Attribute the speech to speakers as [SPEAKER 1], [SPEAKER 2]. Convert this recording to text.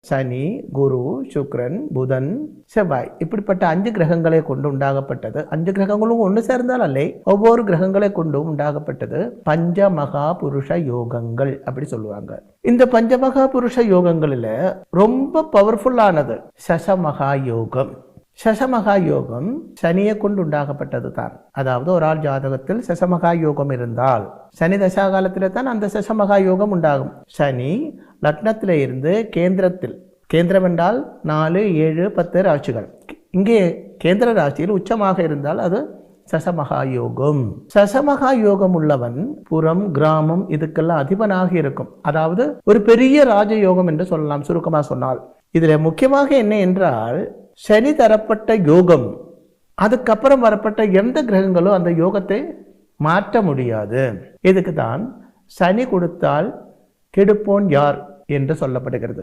[SPEAKER 1] சனி, குரு, சுக்கிரன், புதன், செவ்வாய் இப்படிப்பட்ட 5 கிரகங்களை கொண்டு உண்டாகப்பட்டது. 5 கிரகங்களும் ஒன்று சேர்ந்தால் அல்ல, ஒவ்வொரு கிரகங்களை கொண்டு உண்டாகப்பட்டது பஞ்சமகா புருஷ யோகங்கள் அப்படி சொல்லுவாங்க. இந்த பஞ்சமகா புருஷ யோகங்களில் ரொம்ப பவர்ஃபுல்லானது சசமகா யோகம். சசமகா யோகம் சனியை கொண்டு உண்டாகப்பட்டது தான். அதாவது ஒரு ஆள் ஜாதகத்தில் சசமகா யோகம் இருந்தால் சனி தசா காலத்தில் தான் அந்த சசமகா யோகம் உண்டாகும். சனி லக்னத்தில் இருந்து கேந்திரத்தில், கேந்திரம் என்றால் 4, 7, 10 ராசிகள், இங்கே கேந்திர ராசியில் உச்சமாக இருந்தால் அது சசமகா யோகம். சசமகா யோகம் உள்ளவன் புறம், கிராமம் இதுக்கெல்லாம் அதிபனாக இருக்கும். அதாவது ஒரு பெரிய ராஜயோகம் என்று சொல்லலாம் சுருக்கமாக சொன்னால். இதில் முக்கியமாக என்ன என்றால், சனி தரப்பட்ட யோகம் அதுக்கப்புறம் வரப்பட்ட எந்த கிரகங்களும் அந்த யோகத்தை மாற்ற முடியாது. இதுக்கு தான் சனி கொடுத்தால் கெடுப்போன் யார் என்று சொல்லப்படுகிறது.